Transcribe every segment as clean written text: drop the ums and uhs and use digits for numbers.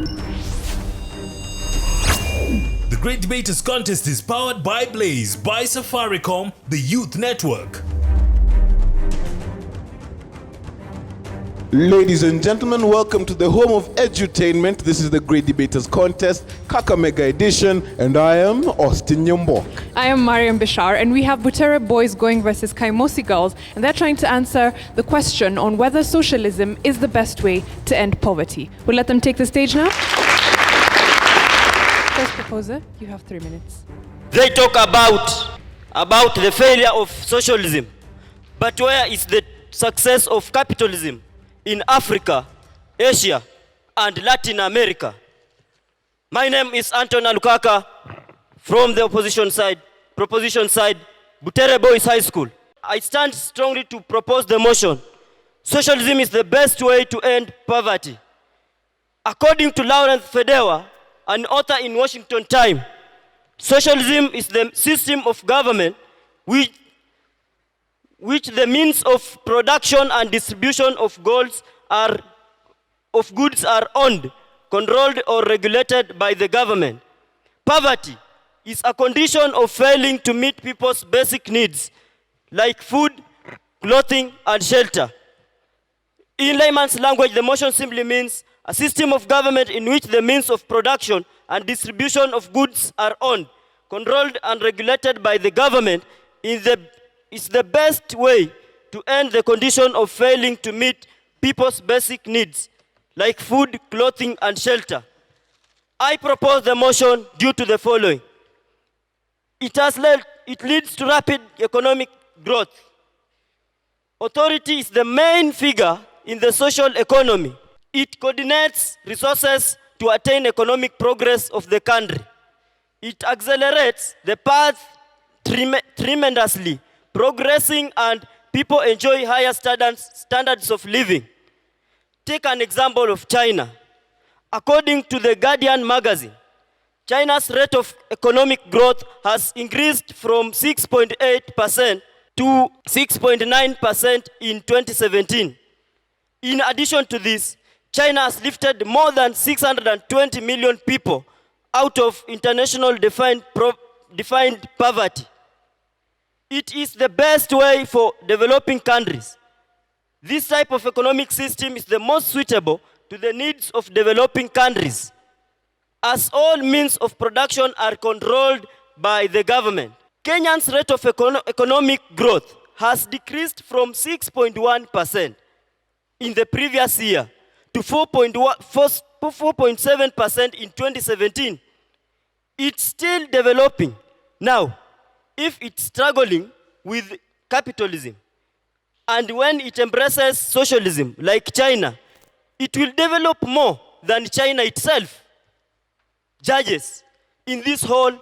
The Great Debaters Contest is powered by Blaze, by Safaricom, the Youth Network. Ladies and gentlemen, welcome to the home of edutainment. This is the Great Debaters Contest, Kakamega edition, and I am Austin Nyombok. I am Mariam Bishar, and we have BUTERE boys going versus KAIMOSI girls, and they're trying to answer the question on whether socialism is the best way to end poverty. We'll let them take the stage now. First proposer, you have 3 minutes. They talk about the failure of socialism, but where is the success of capitalism in Africa, Asia, and Latin America? My name is Anton Alukaka from the proposition side, BUTERE Boys High School. I stand strongly to propose the motion. Socialism is the best way to end poverty. According to Lawrence Fedewa, an author in Washington Times, socialism is the system of government which the means of production and distribution of goods are owned, controlled, or regulated by the government. Poverty is a condition of failing to meet people's basic needs, like food, clothing, and shelter. In layman's language, the motion simply means a system of government in which the means of production and distribution of goods are owned, controlled, and regulated by the government is the best way to end the condition of failing to meet people's basic needs, like food, clothing, and shelter. I propose the motion due to the following. It leads to rapid economic growth. Authority is the main figure in the social economy. It coordinates resources to attain economic progress of the country. It accelerates the path tremendously, progressing, and people enjoy higher standards of living. Take an example of China. According to the Guardian magazine, China's rate of economic growth has increased from 6.8% to 6.9% in 2017. In addition to this, China has lifted more than 620 million people out of international defined poverty. It is the best way for developing countries. This type of economic system is the most suitable to the needs of developing countries, as all means of production are controlled by the government. Kenya's rate of economic growth has decreased from 6.1% in the previous year to 4.7% in 2017. It's still developing. Now, if it's struggling with capitalism, and when it embraces socialism like China, it will develop more than China itself. Judges, in this hall,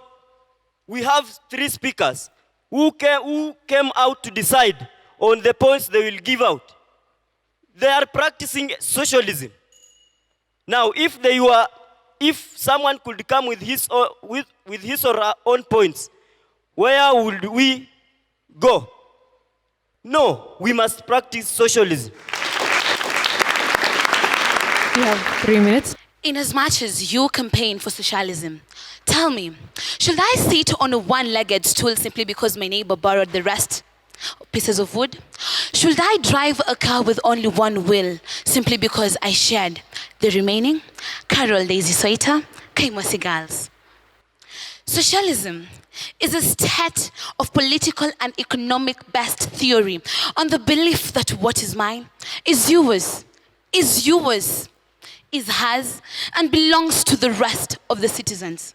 we have 3 speakers who came out to decide on the points they will give out. They are practicing socialism. Now, if someone could come with his or her own points, where would we go? No, we must practice socialism. You have 3 minutes. In as much as you campaign for socialism, tell me, should I sit on a one-legged stool simply because my neighbor borrowed the rest pieces of wood? Should I drive a car with only one wheel simply because I shared the remaining? Carol Daisy Soita, KAIMOSI girls. Socialism is a state of political and economic based theory on the belief that what is mine is yours, is hers, and belongs to the rest of the citizens.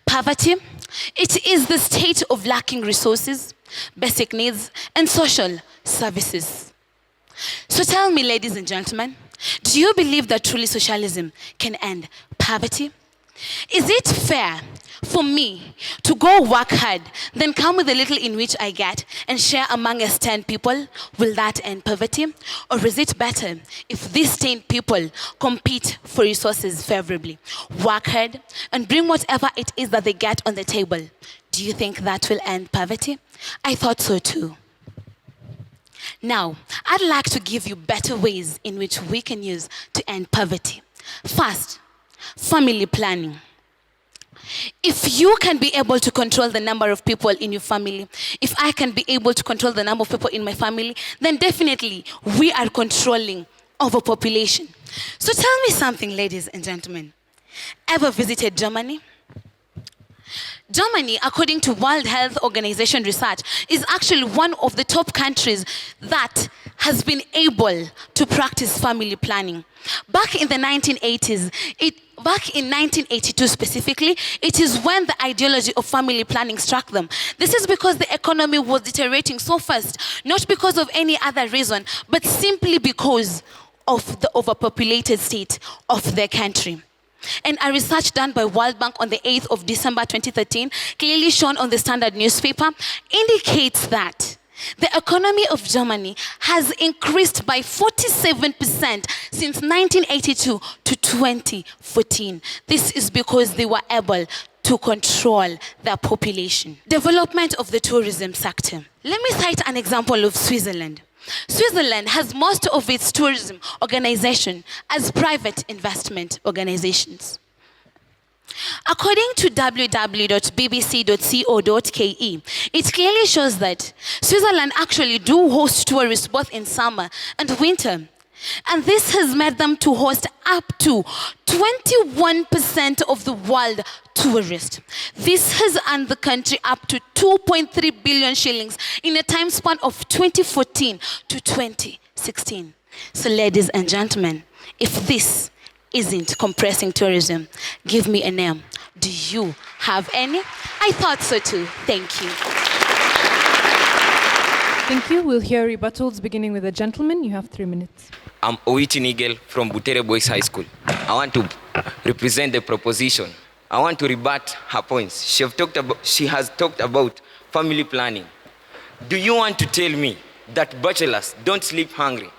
Poverty, it is the state of lacking resources, basic needs, and social services. So tell me, ladies and gentlemen, do you believe that truly socialism can end poverty? Is it fair for me to go work hard, then come with a little in which I get and share among us 10 people? Will that end poverty? Or is it better if these 10 people compete for resources favorably, work hard, and bring whatever it is that they get on the table? Do you think that will end poverty? I thought so too. Now, I'd like to give you better ways in which we can use to end poverty. First, family planning. If you can be able to control the number of people in your family, if I can be able to control the number of people in my family, then definitely we are controlling overpopulation. So tell me something, ladies and gentlemen. Ever visited Germany? Germany, according to World Health Organization research, is actually one of the top countries that has been able to practice family planning. Back in the 1980s, back in 1982 specifically, it is when the ideology of family planning struck them. This is because the economy was deteriorating so fast, not because of any other reason, but simply because of the overpopulated state of their country. And a research done by World Bank on the 8th of December 2013, clearly shown on the Standard newspaper, indicates that the economy of Germany has increased by 47% since 1982 to 2014. This is because they were able to control their population. Development of the tourism sector. Let me cite an example of Switzerland. Switzerland has most of its tourism organization as private investment organizations. According to www.bbc.co.ke, it clearly shows that Switzerland actually do host tourists both in summer and winter. And this has made them to host up to 21% of the world tourists. This has earned the country up to 2.3 billion shillings in a time span of 2014 to 2016. So ladies and gentlemen, if this isn't compressing tourism, give me a name. Do you have any? I thought so too. Thank you. Thank you. We'll hear rebuttals beginning with a gentleman. You have 3 minutes. I'm Owiti Nigel from Butere Boys High School. I want to represent the proposition. I want to rebut her points. She has talked about family planning. Do you want to tell me that bachelors don't sleep hungry?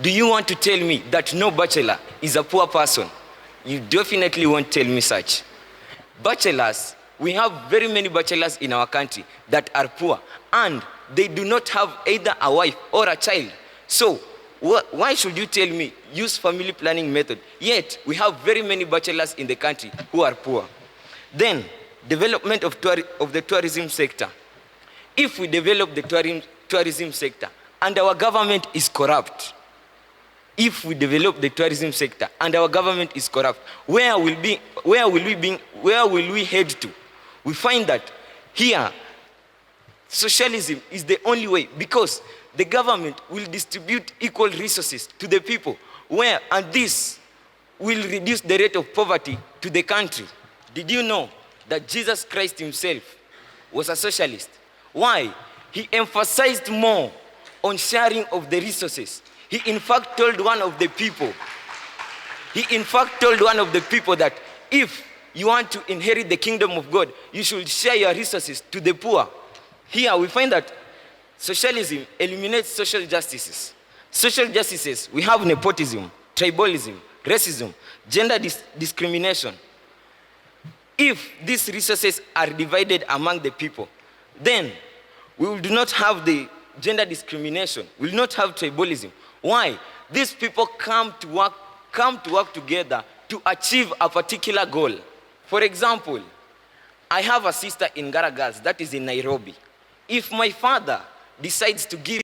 Do you want to tell me that no bachelor is a poor person? You definitely won't tell me such. Bachelors, we have very many bachelors in our country that are poor, and they do not have either a wife or a child. So why should you tell me use family planning method? Yet we have very many bachelors in the country who are poor. Then development of the tourism sector. If we develop the tourism sector and our government is corrupt, if we develop the tourism sector and our government is corrupt, where will we head to? We find that here socialism is the only way, because the government will distribute equal resources to the people, and this will reduce the rate of poverty to the country. Did you know that Jesus Christ himself was a socialist? Why? He emphasized more on sharing of the resources. He in fact told one of the people that if you want to inherit the kingdom of God, you should share your resources to the poor. Here we find that socialism eliminates social justices. Social justices, we have nepotism, tribalism, racism, gender discrimination. If these resources are divided among the people, then we will do not have the gender discrimination, we will not have tribalism. Why? These people come to work together to achieve a particular goal. For example, I have a sister in Garagas, that is in Nairobi. If my father decides to give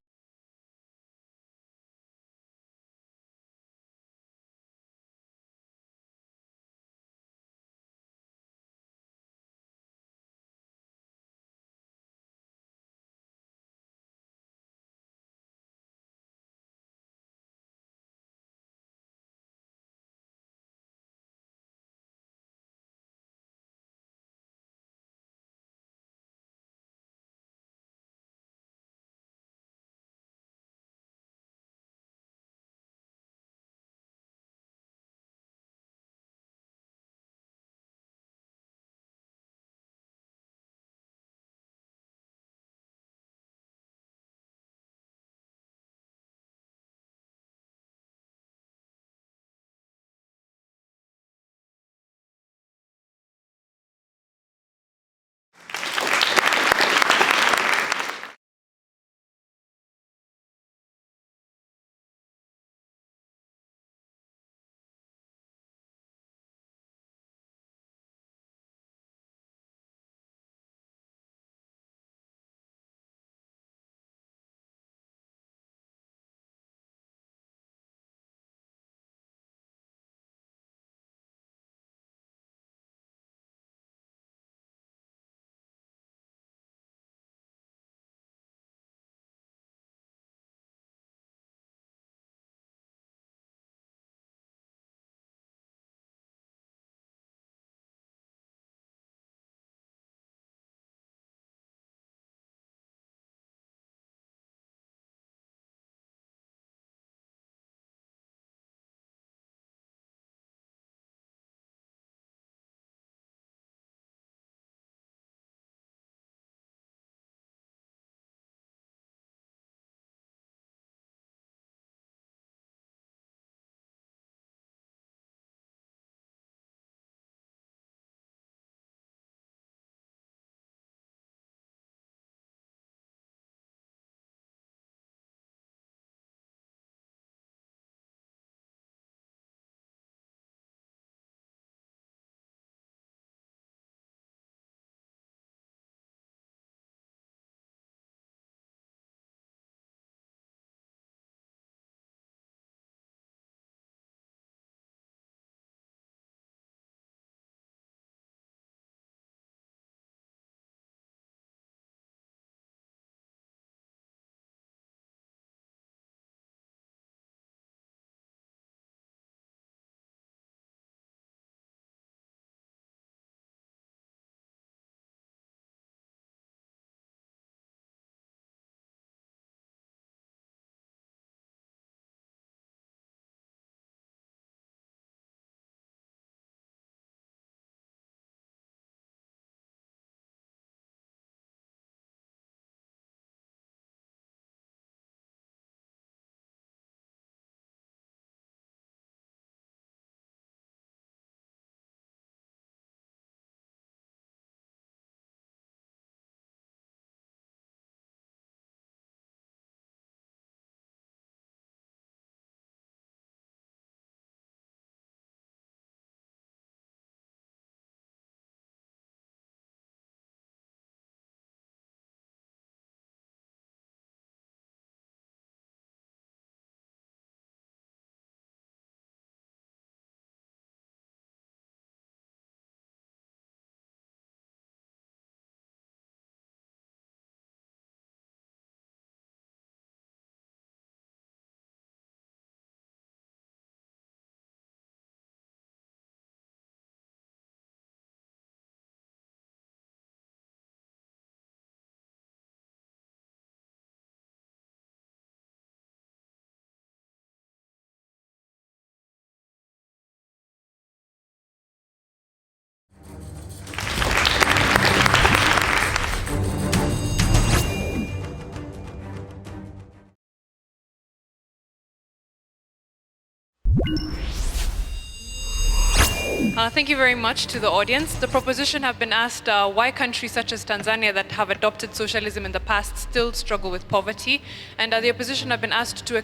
Thank you very much to the audience. The proposition have been asked why countries such as Tanzania that have adopted socialism in the past still struggle with poverty, and the opposition have been asked to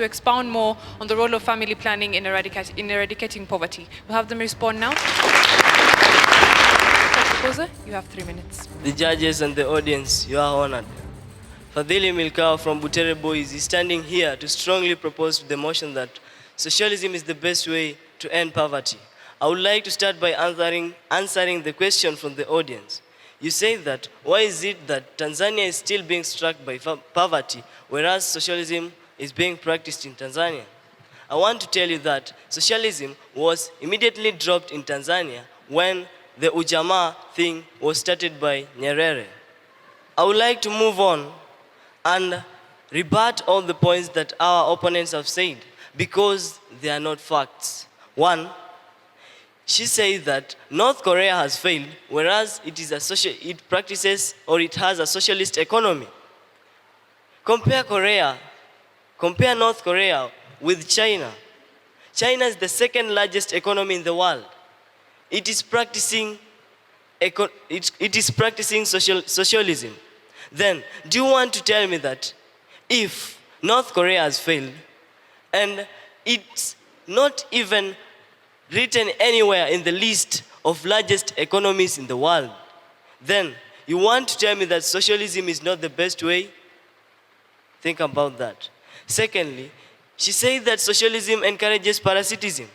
expound more on the role of family planning in eradicating poverty. We'll have them respond now. Proposer, you have 3 minutes. The judges and the audience, you are honored. Fadhili Milkao from Butere Boys is standing here to strongly propose the motion that socialism is the best way to end poverty. I would like to start by answering the question from the audience. You say that why is it that Tanzania is still being struck by poverty, whereas socialism is being practiced in Tanzania? I want to tell you that socialism was immediately dropped in Tanzania when the Ujamaa thing was started by Nyerere. I would like to move on and rebut all the points that our opponents have said because they are not facts. One, she says that North Korea has failed, whereas it practices or it has a socialist economy. Compare North Korea with China. China is the second largest economy in the world. It is practicing socialism. Then, do you want to tell me that if North Korea has failed and it's not even written anywhere in the list of largest economies in the world, then you want to tell me that socialism is not the best way? Think about that. Secondly, she said that socialism encourages parasitism.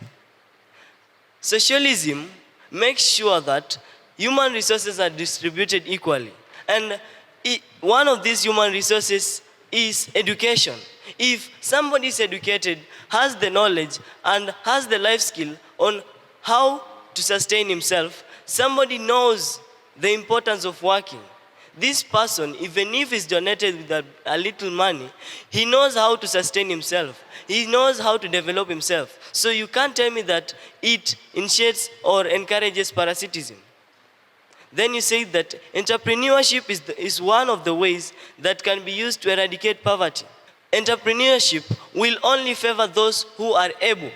Socialism makes sure that human resources are distributed equally. And one of these human resources is education. If somebody is educated, has the knowledge, and has the life skill on how to sustain himself, somebody knows the importance of working. This person, even if he's donated with a little money, he knows how to sustain himself. He knows how to develop himself. So you can't tell me that it initiates or encourages parasitism. Then you say that entrepreneurship is one of the ways that can be used to eradicate poverty. Entrepreneurship will only favor those who are able.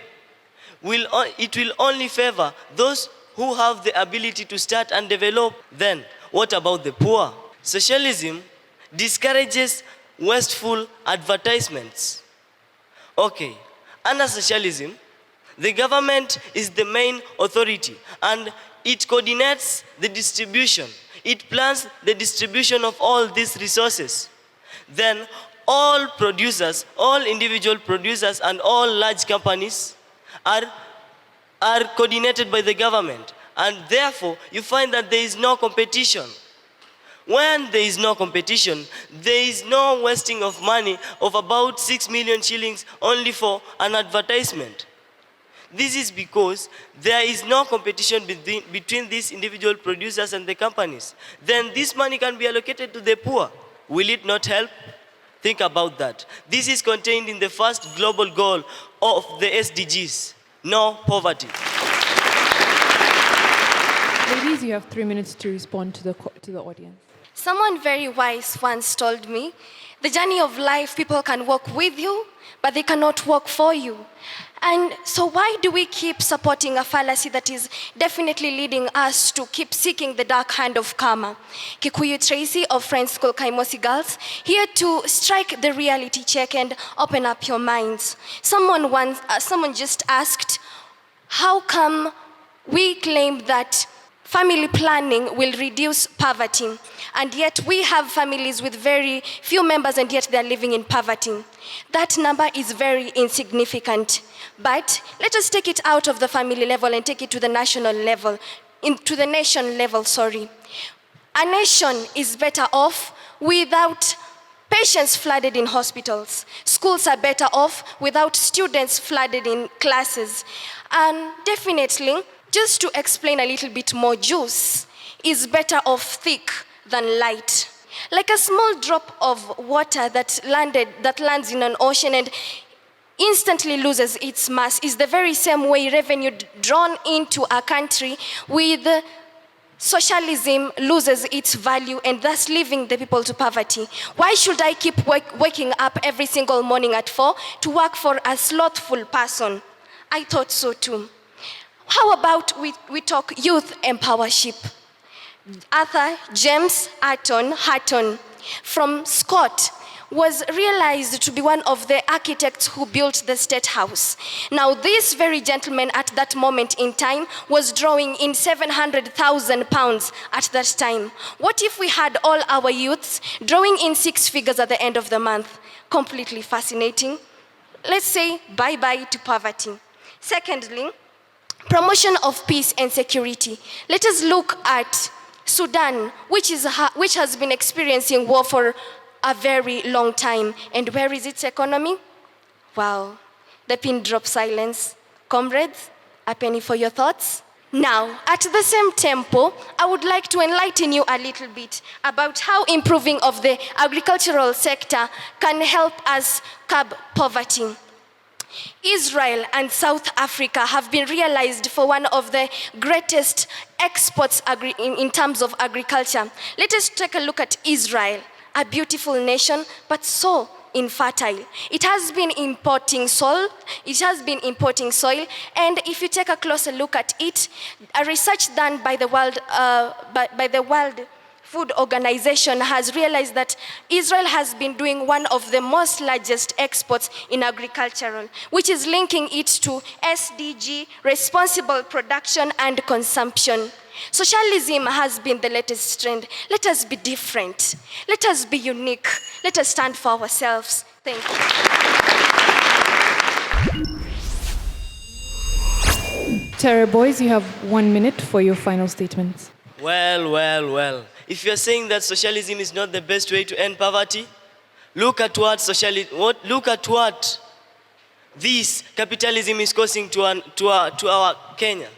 It will only favor those who have the ability to start and develop. Then, what about the poor? Socialism discourages wasteful advertisements. Okay, under socialism, the government is the main authority and it coordinates the distribution. It plans the distribution of all these resources. Then all producers, all individual producers and all large companies are coordinated by the government. And therefore, you find that there is no competition. When there is no competition, there is no wasting of money of about 6 million shillings only for an advertisement. This is because there is no competition between these individual producers and the companies. Then this money can be allocated to the poor. Will it not help? Think about that. This is contained in the first global goal of the SDGs. No poverty. Ladies, you have 3 minutes to respond to the audience. Someone very wise once told me, the journey of life, people can walk with you, but they cannot walk for you. And so why do we keep supporting a fallacy that is definitely leading us to keep seeking the dark hand of karma? Kikuyu Tracy of Friends School KAIMOSI Girls, here to strike the reality check and open up your minds. Someone just asked, how come we claim that family planning will reduce poverty, and yet we have families with very few members and yet they're living in poverty? That number is very insignificant. But let us take it out of the family level and take it to the national level, to the nation level, sorry. A nation is better off without patients flooded in hospitals. Schools are better off without students flooded in classes. And definitely, just to explain a little bit more, juice is better off thick than light. Like a small drop of water that lands in an ocean and instantly loses its mass is the very same way revenue drawn into a country with socialism loses its value and thus leaving the people to poverty. Why should I keep waking up every single morning at 4 to work for a slothful person? I thought so too. How about we talk youth empowership? Arthur James Hatton from Scott was realized to be one of the architects who built the State House. Now, this very gentleman at that moment in time was drawing in 700,000 pounds at that time. What if we had all our youths drawing in 6 figures at the end of the month? Completely fascinating. Let's say bye-bye to poverty. Secondly, promotion of peace and security. Let us look at Sudan, which has been experiencing war for a very long time. And where is its economy? Wow, the pin drop silence. Comrades, a penny for your thoughts. Now, at the same tempo, I would like to enlighten you a little bit about how improving of the agricultural sector can help us curb poverty. Israel and South Africa have been realized for one of the greatest exports in terms of agriculture. Let us take a look at Israel, a beautiful nation, but so infertile. It has been importing soil, and if you take a closer look at it, a research done by the World Food Organization has realized that Israel has been doing one of the most largest exports in agricultural, which is linking it to SDG, responsible production and consumption. Socialism has been the latest trend. Let us be different. Let us be unique. Let us stand for ourselves. Thank you. Terror Boys, you have 1 minute for your final statements. Well. If you're saying that socialism is not the best way to end poverty, look at what this capitalism is causing to our Kenya.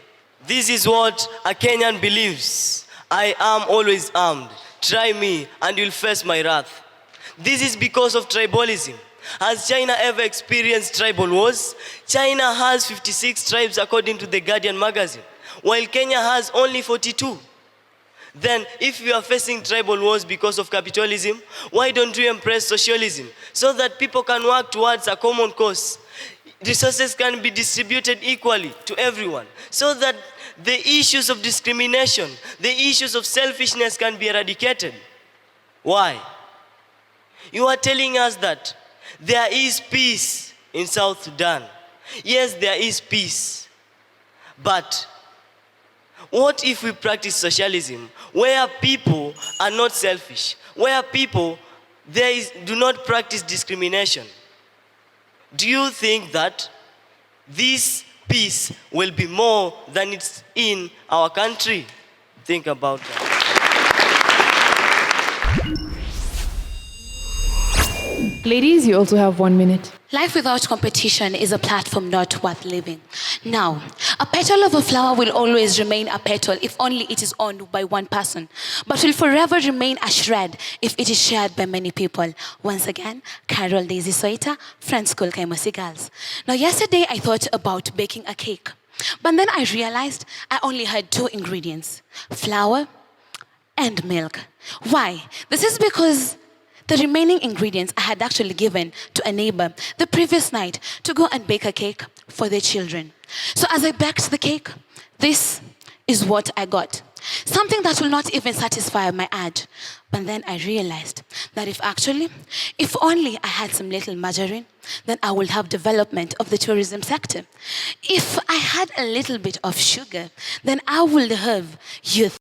This is what a Kenyan believes. I am always armed. Try me and you'll face my wrath. This is because of tribalism. Has China ever experienced tribal wars? China has 56 tribes according to the Guardian magazine, while Kenya has only 42. Then if we are facing tribal wars because of capitalism, why don't we embrace socialism so that people can work towards a common cause? Resources can be distributed equally to everyone so that the issues of discrimination, the issues of selfishness can be eradicated. Why? You are telling us that there is peace in South Sudan. Yes, there is peace. But what if we practice socialism where people are not selfish, where people do not practice discrimination? Do you think that this peace will be more than it's in our country? Think about that. Ladies, you also have 1 minute. Life without competition is a platform not worth living. Now, a petal of a flower will always remain a petal if only it is owned by one person, but will forever remain a shred if it is shared by many people. Once again, Carol Daisy Soita, Friends School KAIMOSI Girls. Now, yesterday I thought about baking a cake, but then I realized I only had 2 ingredients, flour and milk. Why? This is because the remaining ingredients I had actually given to a neighbor the previous night to go and bake a cake for their children. So as I baked the cake, this is what I got. Something that will not even satisfy my urge. But then I realized that if only I had some little margarine, then I will have development of the tourism sector. If I had a little bit of sugar, then I will have youth.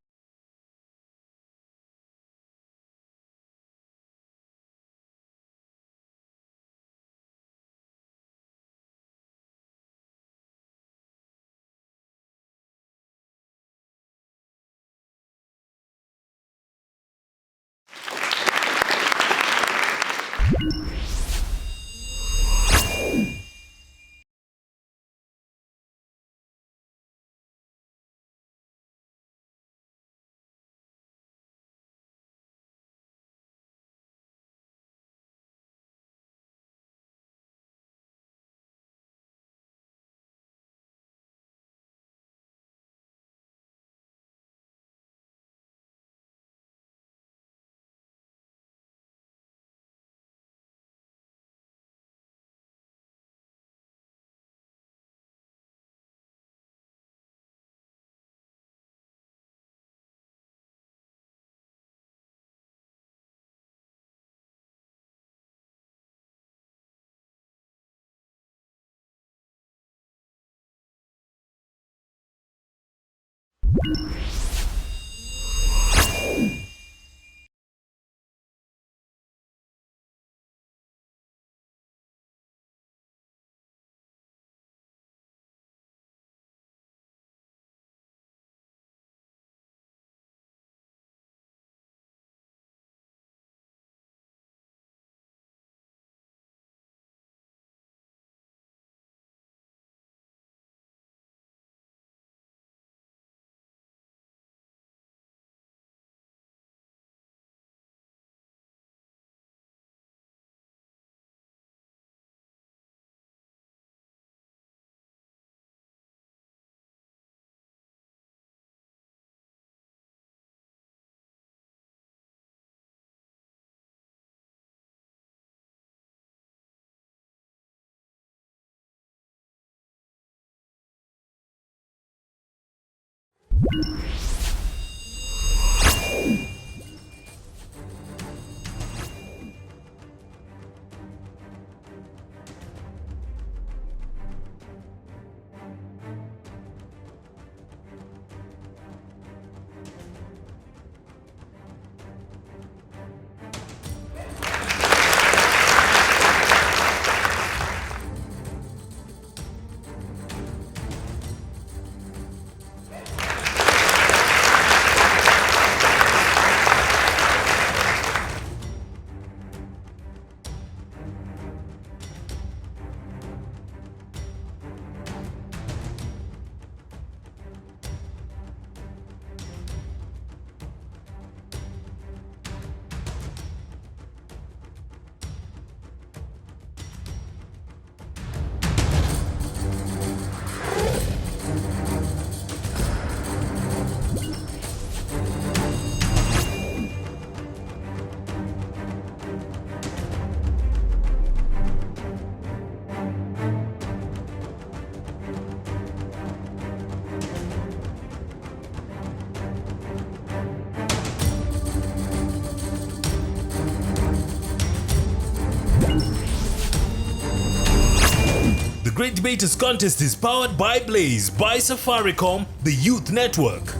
The Great Debaters Contest is powered by Blaze, by Safaricom, the Youth Network.